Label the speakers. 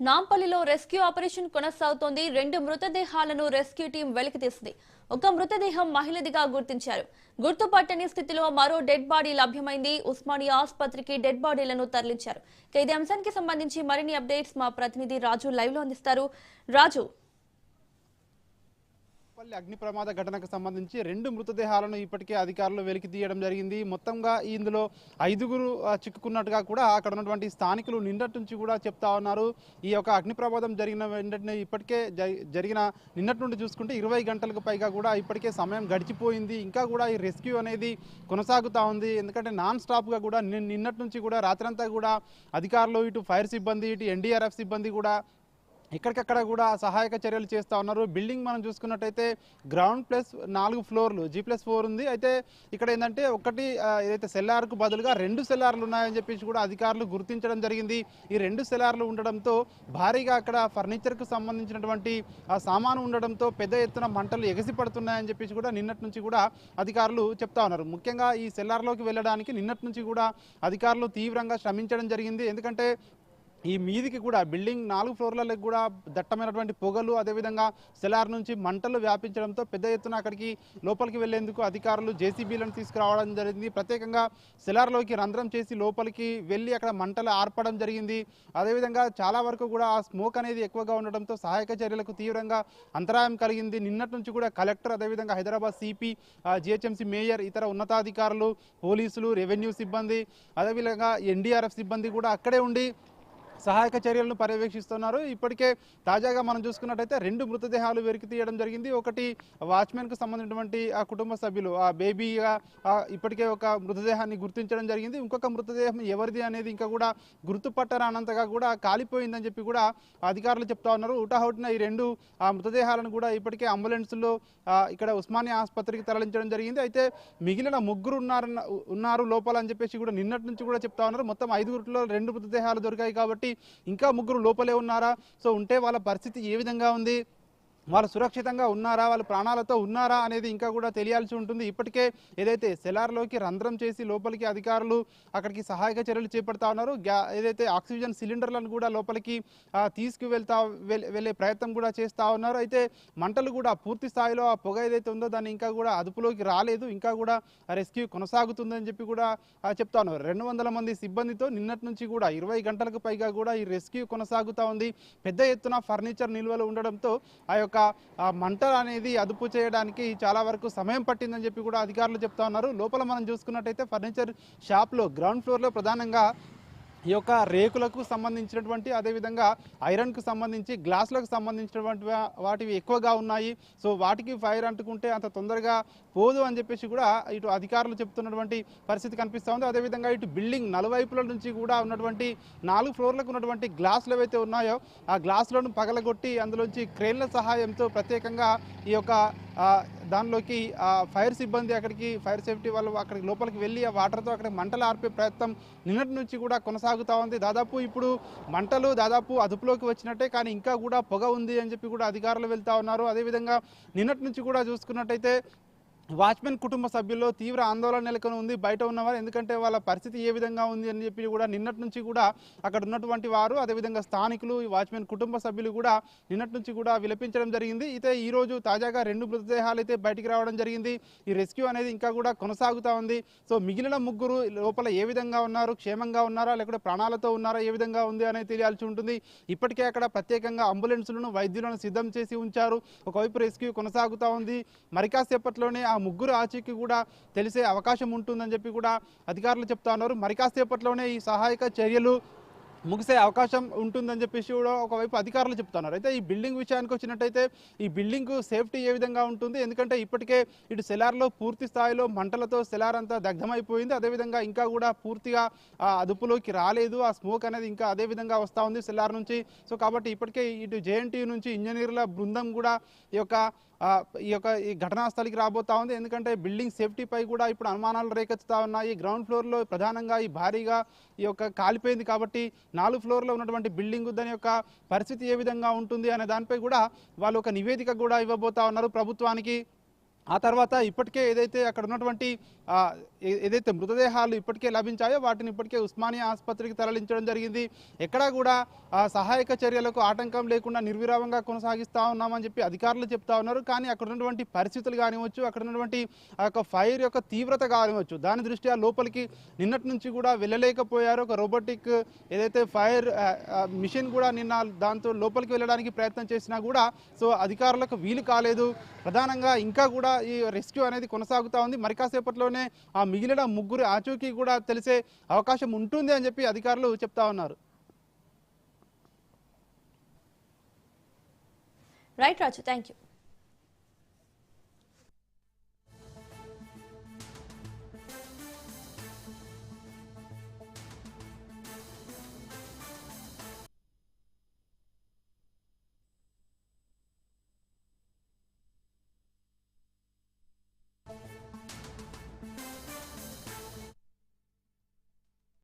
Speaker 1: నాంపల్లిలో rescue operation కొనసాగుతోంది. 2 మృతదేహాలను rescue team వెలికితీసింది. ఒక మృతదేహం మహిళదిగా గుర్తించారు. గుర్తుపట్టని స్థితిలో మరో డెడ్ బాడీ లభ్యమైంది. ఉస్మానియా ఆసుపత్రికి డెడ్ బాడీలను తరలించారు. ఇదే అంశానికి సంబంధించి మరిన్ని అప్డేట్స్ మా ప్రతినిధి రాజు లైవ్ లో అందిస్తారు. రాజు,
Speaker 2: అగ్ని ప్రమాద ఘటనకు సంబంధించి 2 మృతదేహాలను ఇప్పటికే అధికారులు వెలికి తీయడం జరిగింది. మొత్తంగా ఇందులో 5గురు చిక్కుకున్నట్టుగా కూడా అక్కడ ఉన్నటువంటి స్థానికులు నిన్నటి నుంచి కూడా చెప్తా ఉన్నారు. ఈ యొక్క అగ్ని ప్రమాదం జరిగిన వెంటనే ఇప్పటికే జరిగిన నిన్నటి నుండి చూసుకుంటే 20 గంటలకు పైగా కూడా ఇప్పటికే సమయం గడిచిపోయింది. ఇంకా కూడా ఈ రెస్క్యూ అనేది కొనసాగుతూ ఉంది. ఎందుకంటే నాన్ స్టాప్గా కూడా నిన్నటి నుంచి కూడా రాత్రంతా కూడా అధికారులు ఇటు ఫైర్ సిబ్బంది ఇటు ఎన్డీఆర్ఎఫ్ సిబ్బంది కూడా ఎక్కడికక్కడ కూడా సహాయక చర్యలు చేస్తూ ఉన్నారు. బిల్డింగ్ మనం చూసుకున్నట్టయితే గ్రౌండ్ ప్లస్ 4 ఫ్లోర్లు G+4 ఉంది. అయితే ఇక్కడ ఏంటంటే ఒకటి ఏదైతే సెల్లార్కు బదులుగా 2 సెల్లార్లు ఉన్నాయని చెప్పేసి కూడా అధికారులు గుర్తించడం జరిగింది. ఈ 2 సెల్లార్లు ఉండడంతో భారీగా అక్కడ ఫర్నిచర్కు సంబంధించినటువంటి సామాను ఉండడంతో పెద్ద ఎత్తున మంటలు ఎగసిపడుతున్నాయని చెప్పేసి కూడా నిన్నటి నుంచి కూడా అధికారులు చెప్తా ఉన్నారు. ముఖ్యంగా ఈ సెల్లార్లోకి వెళ్ళడానికి నిన్నటి నుంచి కూడా అధికారులు తీవ్రంగా శ్రమించడం జరిగింది. ఎందుకంటే ఈ మీదికి కూడా బిల్డింగ్ 4 ఫ్లోర్లకు కూడా దట్టమైనటువంటి పొగలు, అదేవిధంగా సెలార్ నుంచి మంటలు వ్యాపించడంతో పెద్ద ఎత్తున అక్కడికి లోపలికి వెళ్లేందుకు అధికారులు జేసీబీలను తీసుకురావడం జరిగింది. ప్రత్యేకంగా సెలార్లోకి రంధ్రం చేసి లోపలికి వెళ్ళి అక్కడ మంటలు ఆర్పడం జరిగింది. అదేవిధంగా చాలా వరకు కూడా ఆ స్మోక్ అనేది ఎక్కువగా ఉండడంతో సహాయక చర్యలకు తీవ్రంగా అంతరాయం కలిగింది. నిన్నటి నుంచి కూడా కలెక్టర్, అదేవిధంగా హైదరాబాద్ సిపి, జిహెచ్ఎంసీ మేయర్, ఇతర ఉన్నతాధికారులు, పోలీసులు, రెవెన్యూ సిబ్బంది, అదేవిధంగా ఎన్డీఆర్ఎఫ్ సిబ్బంది కూడా అక్కడే ఉండి సహాయక చర్యలను పర్యవేక్షిస్తున్నారు. ఇప్పటికే తాజాగా మనం చూసుకున్నట్టయితే 2 మృతదేహాలు వెలికి తీయడం జరిగింది. ఒకటి వాచ్మెన్కు సంబంధించినటువంటి ఆ కుటుంబ సభ్యులు ఆ బేబీగా ఇప్పటికే ఒక మృతదేహాన్ని గుర్తించడం జరిగింది. ఇంకొక మృతదేహం ఎవరిది అనేది ఇంకా కూడా గుర్తుపట్టరానంతగా కూడా కాలిపోయిందని చెప్పి కూడా అధికారులు చెప్తా ఉన్నారు. హుటాహుటిన ఈ 2 మృతదేహాలను కూడా ఇప్పటికే అంబులెన్స్లో ఇక్కడ ఉస్మానియా ఆసుపత్రికి తరలించడం జరిగింది. అయితే మిగిలిన 3 ఉన్నారు లోపల అని చెప్పేసి కూడా నిన్నటి నుంచి కూడా చెప్తా ఉన్నారు. మొత్తం 5గురిలో 2 మృతదేహాలు దొరికాయి కాబట్టి ఇంకా 3 లోపలే ఉన్నారా, సో ఉంటే వాళ్ళ పరిస్థితి ఏ విధంగా ఉంది, వాళ్ళు సురక్షితంగా ఉన్నారా, వాళ్ళు ప్రాణాలతో ఉన్నారా అనేది ఇంకా కూడా తెలియాల్సి ఉంటుంది. ఇప్పటికే ఏదైతే సెలార్లోకి రంధ్రం చేసి లోపలికి అధికారులు అక్కడికి సహాయక చర్యలు చేపడతా ఉన్నారు. ఏదైతే ఆక్సిజన్ సిలిండర్లను కూడా లోపలికి వెళ్ళే ప్రయత్నం కూడా చేస్తూ ఉన్నారు. అయితే మంటలు కూడా పూర్తి స్థాయిలో ఆ పొగ ఏదైతే ఉందో దాన్ని ఇంకా కూడా అదుపులోకి రాలేదు. ఇంకా కూడా రెస్క్యూ కొనసాగుతుందని చెప్పి కూడా చెప్తా ఉన్నారు. 200 మంది సిబ్బందితో నిన్నటి నుంచి కూడా 20 గంటలకు పైగా కూడా ఈ రెస్క్యూ కొనసాగుతూ ఉంది. పెద్ద ఎత్తున ఫర్నిచర్ నిల్వలు ఉండడంతో మంట అనేది అదుపు చేయడానికి చాలా వరకు సమయం పట్టిందని చెప్పి కూడా అధికారులు చెప్తా ఉన్నారు. లోపల మనం చూసుకున్నట్టయితే ఫర్నిచర్ షాప్లో గ్రౌండ్ ఫ్లోర్లో ప్రధానంగా ఈ యొక్క రేకులకు సంబంధించినటువంటి, అదేవిధంగా ఐరన్కు సంబంధించి, గ్లాసులకు సంబంధించినటువంటి వాటివి ఎక్కువగా ఉన్నాయి. సో వాటికి ఫైర్ అంటుకుంటే అంత తొందరగా పోదు అని చెప్పేసి కూడా ఇటు అధికారులు చెప్తున్నటువంటి పరిస్థితి కనిపిస్తూ ఉంది. అదేవిధంగా ఇటు బిల్డింగ్ నలువైపుల నుంచి కూడా ఉన్నటువంటి 4 ఫ్లోర్లకు ఉన్నటువంటి గ్లాసులు ఏవైతే ఉన్నాయో ఆ గ్లాసులను పగలగొట్టి అందులోంచి క్రేన్ల సహాయంతో ప్రత్యేకంగా ఈ యొక్క దానిలోకి ఫైర్ సిబ్బంది అక్కడికి ఫైర్ సేఫ్టీ వాళ్ళు అక్కడికి లోపలికి వెళ్ళి ఆ వాటర్తో అక్కడ మంటలు ఆర్పే ప్రయత్నం నిన్నటి నుంచి కూడా కొనసాగుతూ ఉంది. దాదాపు ఇప్పుడు మంటలు దాదాపు అదుపులోకి వచ్చినట్టే, కానీ ఇంకా కూడా పొగ ఉంది అని చెప్పి కూడా అధికారులు వెళ్తా ఉన్నారు. అదేవిధంగా నిన్నటి నుంచి కూడా చూసుకున్నట్టయితే వాచ్మెన్ కుటుంబ సభ్యుల్లో తీవ్ర ఆందోళన నెలకొని ఉంది బయట ఉన్నవారు. ఎందుకంటే వాళ్ళ పరిస్థితి ఏ విధంగా ఉంది అని చెప్పి కూడా నిన్నటి నుంచి కూడా అక్కడ ఉన్నటువంటి వారు, అదేవిధంగా స్థానికులు, ఈ వాచ్మెన్ కుటుంబ సభ్యులు కూడా నిన్నటి నుంచి కూడా విలపించడం జరిగింది. అయితే ఈరోజు తాజాగా 2 మృతదేహాలు అయితే బయటికి రావడం జరిగింది. ఈ రెస్క్యూ అనేది ఇంకా కూడా కొనసాగుతూ ఉంది. సో మిగిలిన 3 లోపల ఏ విధంగా ఉన్నారు, క్షేమంగా ఉన్నారా లేకపోతే ప్రాణాలతో ఉన్నారా, ఏ విధంగా ఉంది అనేది తెలియాల్సి ఉంటుంది. ఇప్పటికే అక్కడ ప్రత్యేకంగా అంబులెన్సులను, వైద్యులను సిద్ధం చేసి ఉంచారు. ఒకవైపు రెస్క్యూ కొనసాగుతూ ఉంది. మరి కాసేపట్లోనే ఆ 3 ఆచూకీ కూడా తెలిసే అవకాశం ఉంటుందని చెప్పి కూడా అధికారులు చెప్తా ఉన్నారు. మరి కాసేపట్లోనే ఈ సహాయక చర్యలు ముగిసే అవకాశం ఉంటుందని చెప్పేసి కూడా ఒకవైపు అధికారులు చెప్తున్నారు. అయితే ఈ బిల్డింగ్ విషయానికి వచ్చినట్టయితే ఈ బిల్డింగ్ సేఫ్టీ ఏ విధంగా ఉంటుంది, ఎందుకంటే ఇప్పటికే ఇటు సెలార్లో పూర్తి స్థాయిలో మంటలతో సెలార్ అంతా దగ్ధమైపోయింది. అదేవిధంగా ఇంకా కూడా పూర్తిగా అదుపులోకి రాలేదు. ఆ స్మోక్ అనేది ఇంకా అదే విధంగా వస్తూ ఉంది సెలార్ నుంచి. సో కాబట్టి ఇప్పటికే ఇటు జేఎన్టీయూ నుంచి ఇంజనీర్ల బృందం కూడా ఈ ఘటనా స్థలికి రాబోతా ఉంది. ఎందుకంటే బిల్డింగ్ సేఫ్టీపై కూడా ఇప్పుడు అనుమానాలు రేకెత్తుతా ఉన్నాయి. గ్రౌండ్ ఫ్లోర్లో ప్రధానంగా ఈ భారీగా కాలిపోయింది కాబట్టి 4 ఫ్లోర్లో ఉన్నటువంటి బిల్డింగ్ దాని యొక్క పరిస్థితి ఏ విధంగా ఉంటుంది అనే దానిపై కూడా వాళ్ళు ఒక నివేదిక కూడా ఇవ్వబోతా ఉన్నారు ప్రభుత్వానికి. ఆ తర్వాత ఇప్పటికే ఏదైతే అక్కడ ఉన్నటువంటి ఏదైతే మృతదేహాలు ఇప్పటికే లభించాయో వాటిని ఇప్పటికే ఉస్మానియా ఆసుపత్రికి తరలించడం జరిగింది. ఎక్కడా కూడా సహాయక చర్యలకు ఆటంకం లేకుండా నిర్విరామంగా కొనసాగిస్తూ ఉన్నామని చెప్పి అధికారులు చెప్తా ఉన్నారు. కానీ అక్కడ ఉన్నటువంటి పరిస్థితులు కానివచ్చు, అక్కడ ఉన్నటువంటి ఆ యొక్క ఫైర్ యొక్క తీవ్రత కానివచ్చు, దాని దృష్ట్యా లోపలికి నిన్నటి నుంచి కూడా వెళ్ళలేకపోయారు. ఒక రోబోటిక్ ఏదైతే ఫైర్ మిషన్ కూడా నిన్న దాంతో లోపలికి వెళ్ళడానికి ప్రయత్నం చేసినా కూడా సో అధికారులకు వీలు కాలేదు. ప్రధానంగా ఇంకా కూడా ఈ రెస్క్యూ అనేది కొనసాగుతూ ఉంది. మరి కాసేపట్లోనే ఆ మిగిలిన ముగ్గురు ఆచూకీ కూడా తెలిసే అవకాశం ఉంటుంది అని చెప్పి అధికారులు చెప్తా ఉన్నారు.
Speaker 1: Right Raju, thank you.